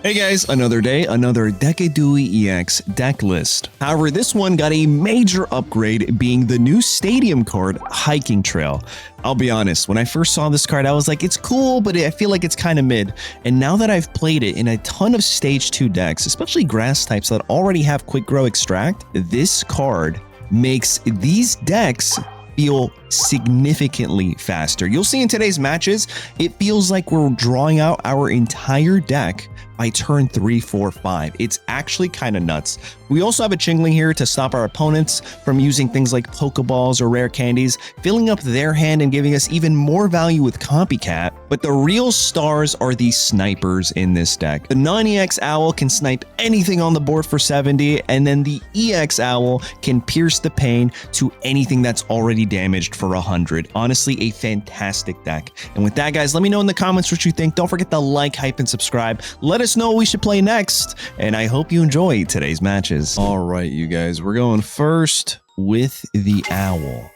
Hey guys, another day, another Decidueye EX deck list. However, this one got a major upgrade, being the new stadium card, Hiking Trail. I'll be honest, when I first saw this card, I was like, it's cool, but I feel like it's kind of mid. And now that I've played it in a ton of stage 2 decks, especially grass types that already have quick grow extract, this card makes these decks feel significantly faster. You'll see in today's matches, it feels like we're drawing out our entire deck by turn 3, 4, 5. It's actually kind of nuts. We also have a Chingling here to stop our opponents from using things like Pokeballs or rare candies, filling up their hand and giving us even more value with Copycat. But the real stars are these snipers in this deck. The non-EX Owl can snipe anything on the board for 70, and then the EX Owl can pierce the pain to anything that's already damaged for 100. Honestly, a fantastic deck. And with that, guys, let me know in the comments what you think. Don't forget to like, hype, and subscribe. Let us know what we should play next, and I hope you enjoy today's matches. All right, you guys, we're going first with the Owl.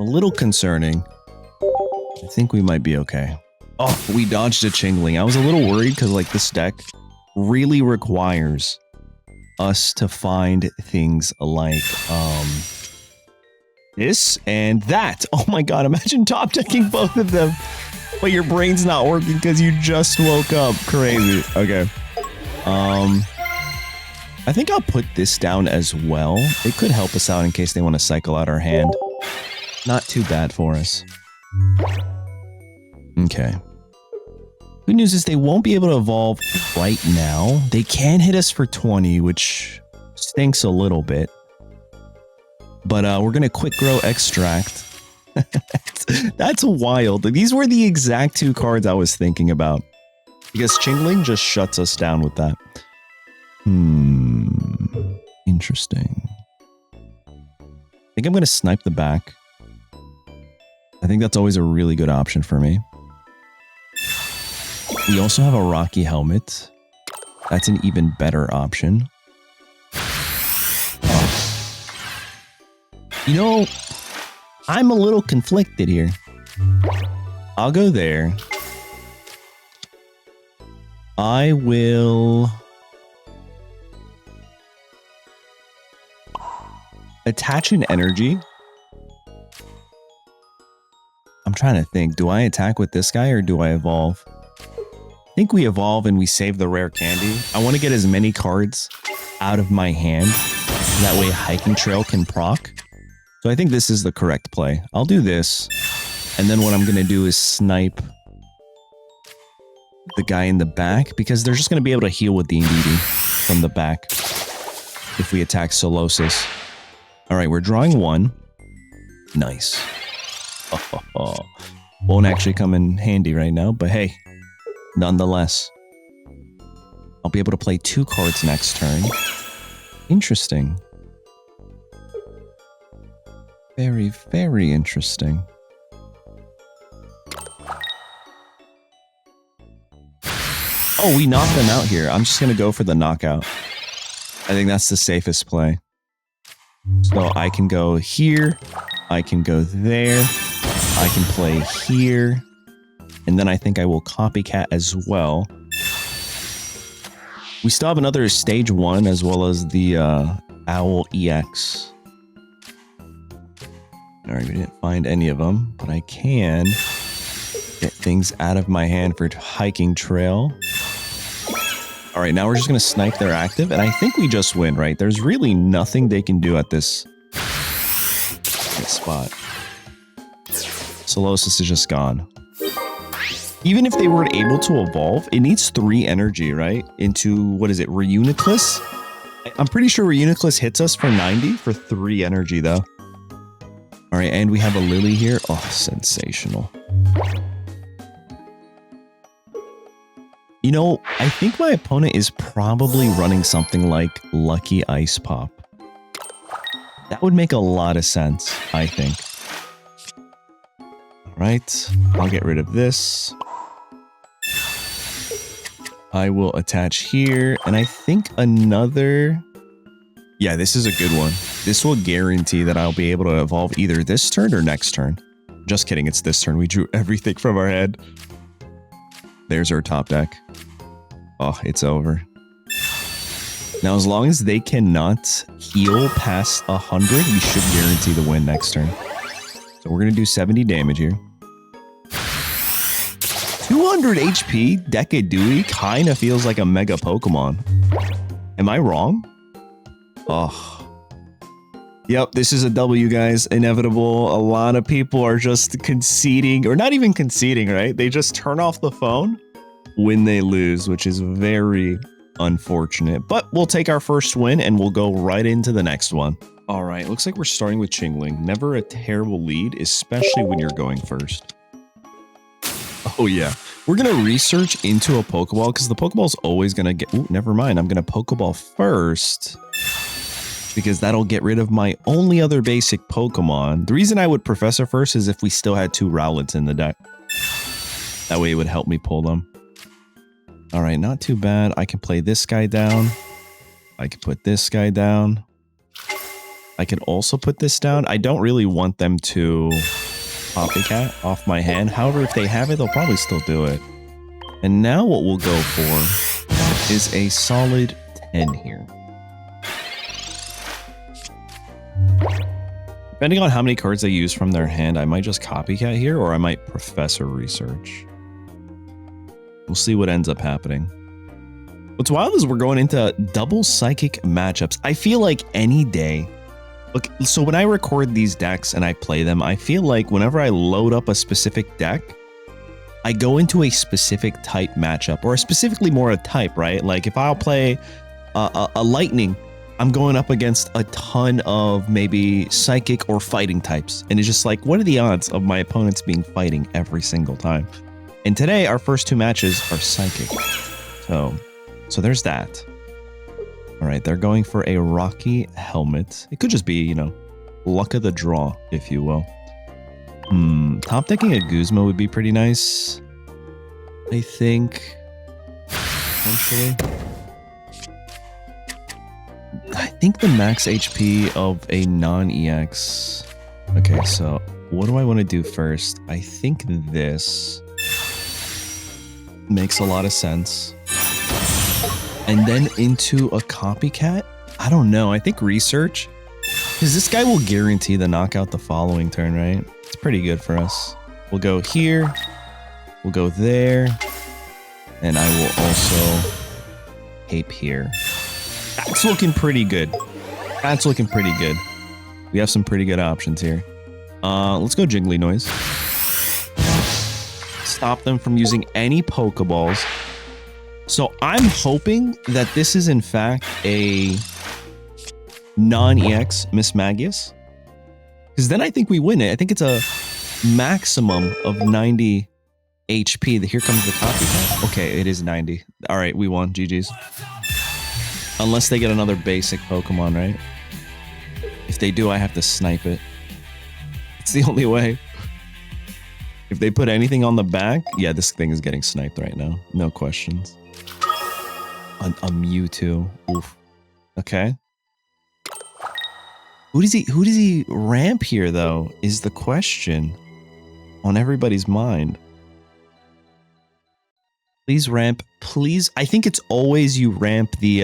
A little concerning. I think we might be okay. Oh, we dodged a Chingling. I was a little worried because like this deck really requires us to find things like this and that. Oh my god, imagine top decking both of them, but your brain's not working because you just woke up. Crazy. Okay. I think I'll put this down as well. It could help us out in case they want to cycle out our hand. Not too bad for us. Okay. Good news is they won't be able to evolve right now. They can hit us for 20, which stinks a little bit. But we're going to quick grow extract. That's wild. These were the exact two cards I was thinking about. Because Chingling just shuts us down with that. Interesting. I think I'm going to snipe the back. I think that's always a really good option for me. We also have a Rocky Helmet. That's an even better option. You know, I'm a little conflicted here. I'll go there. I will attach an energy. I'm trying to think. Do I attack with this guy or do I evolve? I think we evolve and we save the rare candy. I want to get as many cards out of my hand. That way Hiking Trail can proc. So I think this is the correct play. I'll do this. And then what I'm going to do is snipe the guy in the back because they're just going to be able to heal with the Indeedee from the back if we attack Solosis. All right, we're drawing one. Nice. Won't actually come in handy right now, but hey, nonetheless. I'll be able to play 2 cards next turn. Interesting. Very, very interesting. Oh, we knocked them out here. I'm just going to go for the knockout. I think that's the safest play. So I can go here. I can go there. I can play here. And then I think I will Copycat as well. We still have another stage 1 as well as the Owl EX. All right, we didn't find any of them, but I can get things out of my hand for Hiking Trail. All right, now we're just going to snipe their active, and I think we just win, right? There's really nothing they can do at this spot. Solosis is just gone. Even if they were able to evolve, it needs 3 energy, right? Into, what is it, Reuniclus? I'm pretty sure Reuniclus hits us for 90 for 3 energy, though. All right, and we have a Lily here. Oh, sensational. You know, I think my opponent is probably running something like Lucky Ice Pop. That would make a lot of sense, I think. All right, I'll get rid of this. I will attach here, and I think another... Yeah, this is a good one. This will guarantee that I'll be able to evolve either this turn or next turn. Just kidding, it's this turn. We drew everything from our head. There's our top deck. Oh, it's over. Now, as long as they cannot heal past 100, we should guarantee the win next turn. So we're going to do 70 damage here. 200 HP, Decidueye kind of feels like a mega Pokemon. Am I wrong? Oh. Yep, this is a W, guys. Inevitable. A lot of people are just conceding, or not even conceding, right? They just turn off the phone when they lose, which is very unfortunate. But we'll take our first win and we'll go right into the next one. All right, looks like we're starting with Chingling. Never a terrible lead, especially when you're going first. Oh, yeah. We're going to research into a Pokeball because the Pokeball's always going to get... Ooh, never mind. I'm going to Pokeball first because that'll get rid of my only other basic Pokemon. The reason I would Professor first is if we still had 2 Rowlets in the deck. That way it would help me pull them. All right, not too bad. I can play this guy down. I can put this guy down. I can also put this down. I don't really want them to copycat off my hand. However, if they have it, they'll probably still do it. And now what we'll go for is a solid 10 here. Depending on how many cards they use from their hand, I might just copycat here, or I might Professor Research. We'll see what ends up happening. What's wild is we're going into double psychic matchups. I feel like any day... Look, so when I record these decks and I play them, I feel like whenever I load up a specific deck, I go into a specific type matchup, or specifically more a type, right? Like if I'll play a Lightning, I'm going up against a ton of maybe psychic or fighting types. And it's just like, what are the odds of my opponents being fighting every single time? And today, our first 2 matches are psychic. So there's that. All right, they're going for a Rocky Helmet. It could just be, you know, luck of the draw, if you will. Top decking a Guzma would be pretty nice. I think. Potentially. I think the max HP of a non-EX. Okay, so what do I want to do first? I think this makes a lot of sense. And then into a copycat? I don't know. I think research. Because this guy will guarantee the knockout the following turn, right? It's pretty good for us. We'll go here. We'll go there. And I will also ape here. That's looking pretty good. That's looking pretty good. We have some pretty good options here. Let's go Jiggly Noise. Stop them from using any Pokeballs. So I'm hoping that this is in fact a non-EX Mismagius. Because then I think we win it. I think it's a maximum of 90 HP. Here comes the copycat. Okay, it is 90. All right, we won. GG's. Unless they get another basic Pokemon, right? If they do, I have to snipe it. It's the only way. If they put anything on the back, yeah, this thing is getting sniped right now. No questions. A Mewtwo. Oof. Okay. Who does he ramp here though? Is the question on everybody's mind. Please ramp. Please. I think it's always you ramp the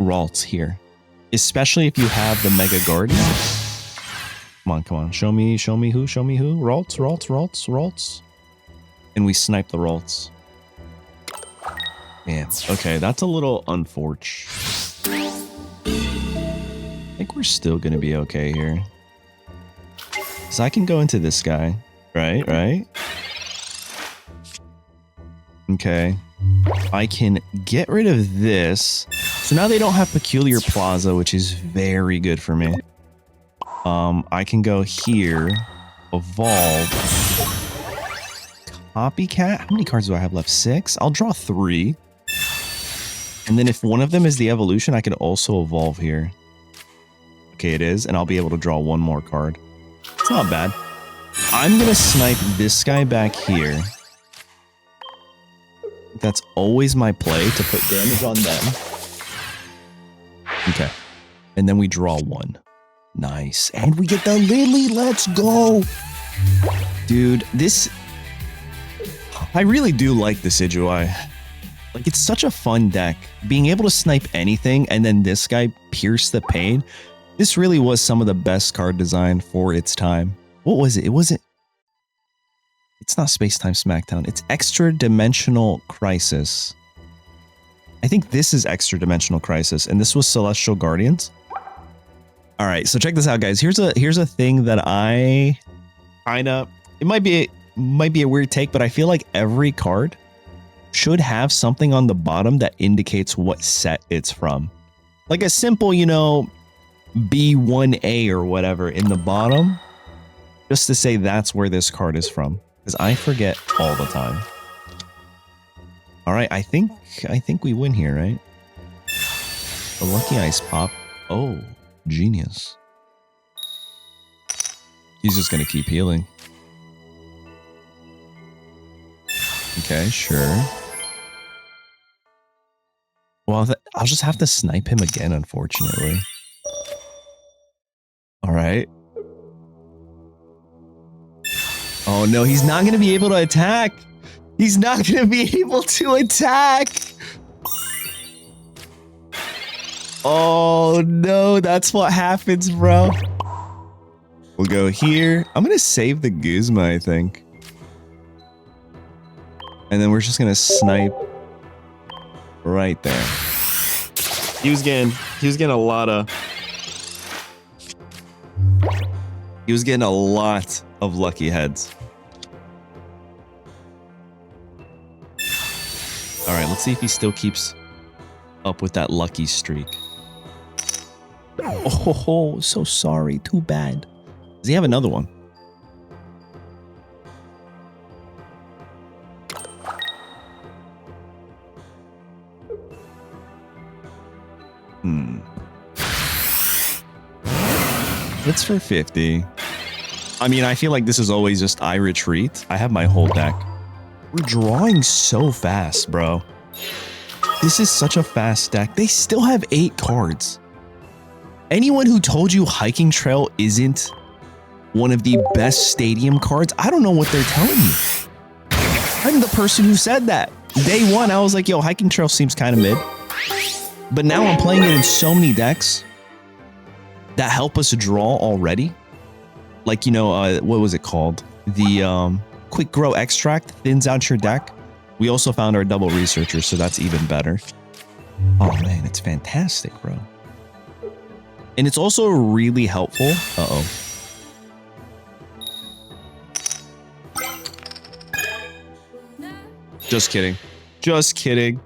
Ralts here. Especially if you have the Mega Guardian. Come on. Show me who. Ralts. And we snipe the Ralts. Yeah. Okay, that's a little unfortunate. I think we're still going to be okay here. So I can go into this guy. Right? Okay. I can get rid of this. So now they don't have Peculiar Plaza, which is very good for me. I can go here. Evolve. Copycat. How many cards do I have left? 6? I'll draw 3. And then if one of them is the evolution, I can also evolve here. Okay, it is. And I'll be able to draw 1 more card. It's not bad. I'm going to snipe this guy back here. That's always my play, to put damage on them. Okay. And then we draw 1. Nice. And we get the Lily. Let's go. Dude, this... I really do like Decidueye. Like, it's such a fun deck. Being able to snipe anything and then this guy pierce the pain. This really was some of the best card design for its time. What was it? It wasn't... It's not Space-Time Smackdown. It's Extra Dimensional Crisis. I think this is Extra Dimensional Crisis, and this was Celestial Guardians. All right, so check this out, guys. Here's a thing that I kind of... It might be a weird take, but I feel like every card should have something on the bottom that indicates what set it's from. Like a simple, you know, B1A or whatever in the bottom, just to say that's where this card is from. Because I forget all the time. All right, I think we win here, right? A lucky ice pop. Oh, genius. He's just gonna keep healing. Okay, sure. Well, I'll just have to snipe him again, unfortunately. All right. Oh no, he's not going to be able to attack. He's not going to be able to attack. Oh no, that's what happens, bro. We'll go here. I'm going to save the Guzma, I think. And then we're just going to snipe right there. He was getting a lot of... He was getting a lot of lucky heads. All right, let's see if he still keeps up with that lucky streak. Oh, so sorry. Too bad. Does he have another one? It's for 50. I mean, I feel like this is always just I retreat. I have my whole deck. We're drawing so fast, bro. This is such a fast deck. They still have 8 cards. Anyone who told you Hiking Trail isn't one of the best stadium cards, I don't know what they're telling you. I'm the person who said that. Day one, I was like, yo, Hiking Trail seems kind of mid. But now I'm playing it in so many decks that help us draw already. Like, you know, what was it called? The Quick Grow Extract thins out your deck. We also found our double researcher, so that's even better. Oh man, it's fantastic, bro. And it's also really helpful. Uh-oh. Just kidding. Just kidding.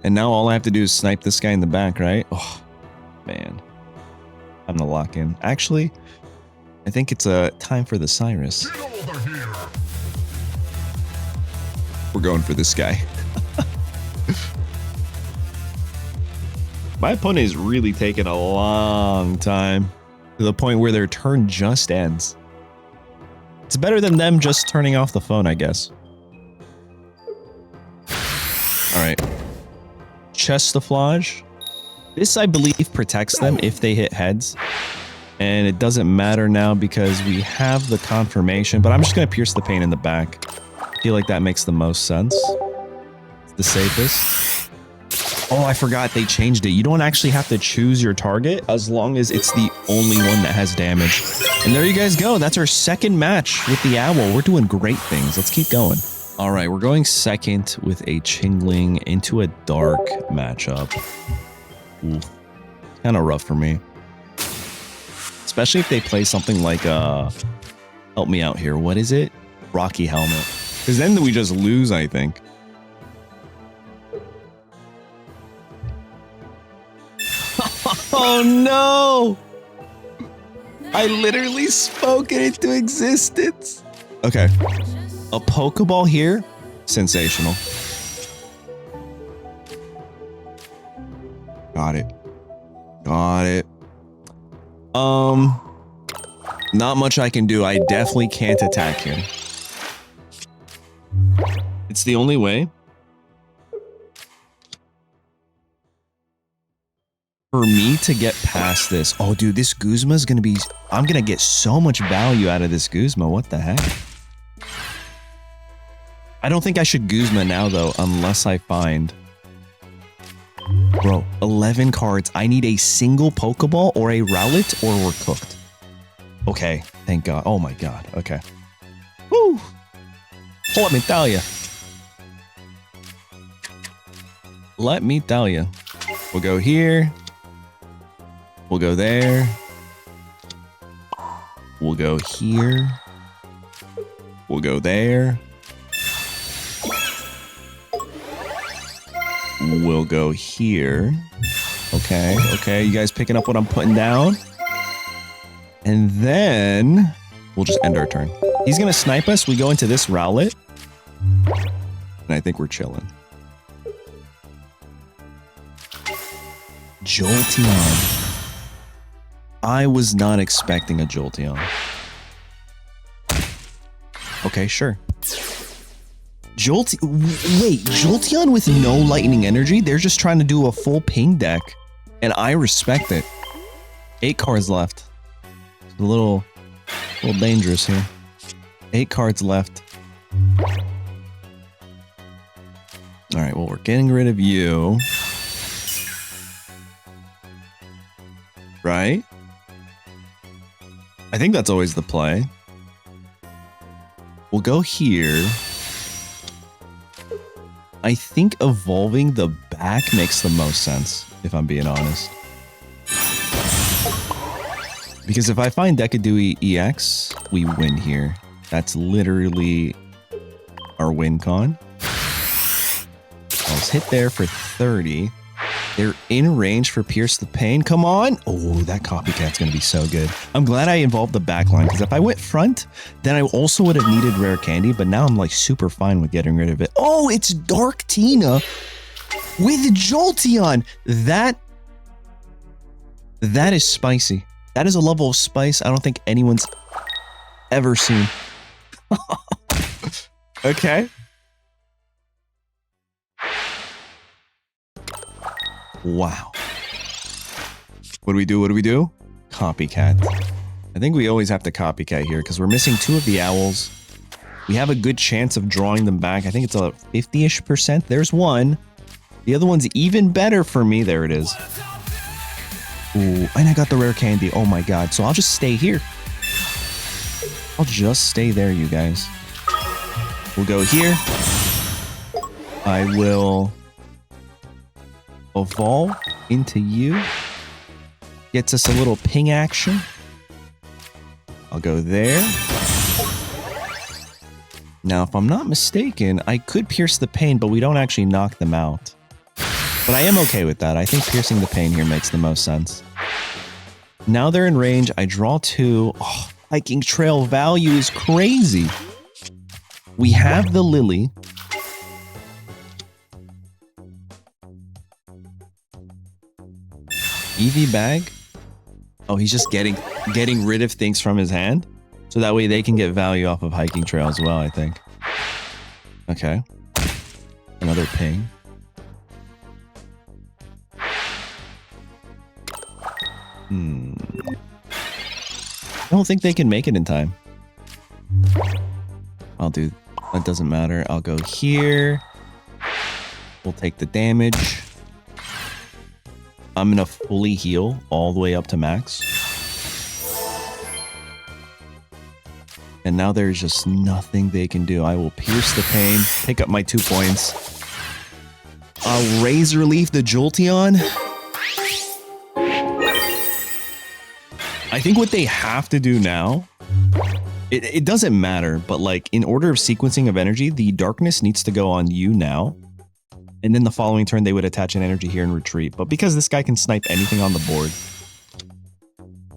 And now all I have to do is snipe this guy in the back, right? Oh, man. I'm gonna lock in. Actually, I think it's time for the Cyrus. We're going for this guy. My opponent is really taking a long time, to the point where their turn just ends. It's better than them just turning off the phone, I guess. All right. Chestiflage. This, I believe, protects them if they hit heads. And it doesn't matter now because we have the confirmation, but I'm just going to pierce the pain in the back. I feel like that makes the most sense. It's the safest. Oh, I forgot they changed it. You don't actually have to choose your target as long as it's the only one that has damage. And there you guys go. That's our second match with the Owl. We're doing great things. Let's keep going. All right, we're going second with a Chingling into a dark matchup. Oof. Kind of rough for me. Especially if they play something like, help me out here. What is it? Rocky Helmet. Because then we just lose, I think. Oh no! I literally spoke it into existence. Okay. A Pokeball here? Sensational. Got it. Got it. Not much I can do. I definitely can't attack him. It's the only way. For me to get past this, oh dude, this Guzma is gonna be, I'm gonna get so much value out of this Guzma. What the heck? I don't think I should Guzma now though, unless I find, bro, 11 cards. I need a single Pokeball or a Rowlet or we're cooked. Okay, thank God. Oh my God. Okay. Woo! Let me tell you. Let me tell you. We'll go here. We'll go there. We'll go here. We'll go there. We'll go here. Okay, okay. You guys picking up what I'm putting down? And then we'll just end our turn. He's going to snipe us. We go into this Rowlet. And I think we're chilling. Jolteon. I was not expecting a Jolteon. Okay, sure. Wait, Jolteon with no lightning energy? They're just trying to do a full ping deck. And I respect it. 8 cards left. It's a little dangerous here. 8 cards left. Alright, well, we're getting rid of you. Right? I think that's always the play. We'll go here. I think evolving the back makes the most sense, if I'm being honest. Because if I find Decidueye EX, we win here. That's literally our win con. Let's hit there for 30. They're in range for Pierce the Pain. Come on. Oh, that copycat's going to be so good. I'm glad I involved the back line, because if I went front, then I also would have needed Rare Candy, but now I'm like super fine with getting rid of it. Oh, it's Dark Tina with Jolteon. That is spicy. That is a level of spice I don't think anyone's ever seen. Okay. Wow. What do we do? What do we do? Copycat. I think we always have to copycat here because we're missing 2 of the owls. We have a good chance of drawing them back. I think it's a 50-ish%. There's one. The other one's even better for me. There it is. Ooh, and I got the rare candy. Oh my God. So I'll just stay here. I'll just stay there, you guys. We'll go here. I will evolve into you. Gets us a little ping action. I'll go there. Now, if I'm not mistaken, I could pierce the pain, but we don't actually knock them out. But I am okay with that. I think piercing the pain here makes the most sense. Now they're in range. I draw 2. Oh, hiking trail value is crazy. We have the Lily. EV bag. Oh, he's just getting rid of things from his hand. So that way they can get value off of hiking trail as well, I think. Okay. Another ping. I don't think they can make it in time. I'll do... That doesn't matter. I'll go here. We'll take the damage. I'm gonna fully heal all the way up to max. And now there's just nothing they can do. I will pierce the pain, pick up my 2 points. I'll Razor Leaf the Jolteon. I think what they have to do now, it doesn't matter, but like in order of sequencing of energy, the darkness needs to go on you now. And then the following turn, they would attach an energy here and retreat. But because this guy can snipe anything on the board,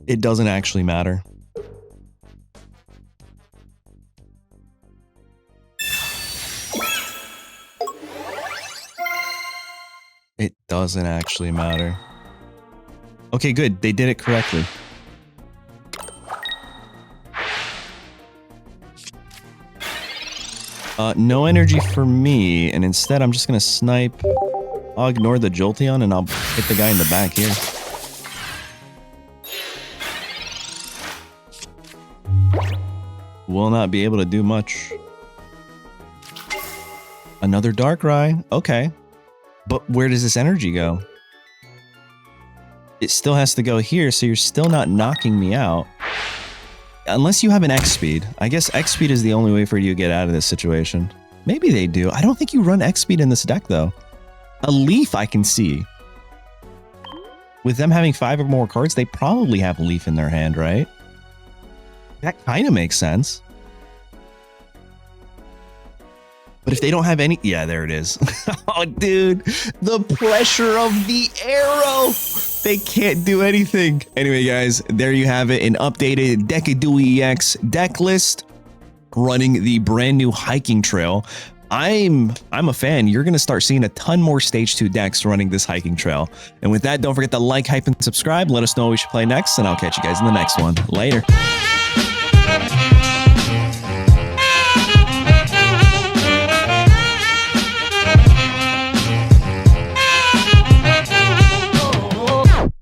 it doesn't actually matter. It doesn't actually matter. Okay, good. They did it correctly. No energy for me, and instead I'm just gonna snipe. I'll ignore the Jolteon and I'll hit the guy in the back here. will not be able to do much. Another Darkrai. Okay. But where does this energy go? It still has to go here, so you're still not knocking me out. Unless you have an X-Speed. I guess X-Speed is the only way for you to get out of this situation. Maybe they do. I don't think you run X-Speed in this deck, though. A Leaf I can see. With them having 5 or more cards, they probably have Leaf in their hand, right? That kind of makes sense. But if they don't have any... Yeah, there it is. Oh, dude. The pressure of the arrow. They can't do anything. Anyway, guys, there you have it. An updated Decidueye EX deck list running the brand new hiking trail. I'm a fan. You're going to start seeing a ton more Stage 2 decks running this hiking trail. And with that, don't forget to like, hype, and subscribe. Let us know what we should play next, and I'll catch you guys in the next one. Later.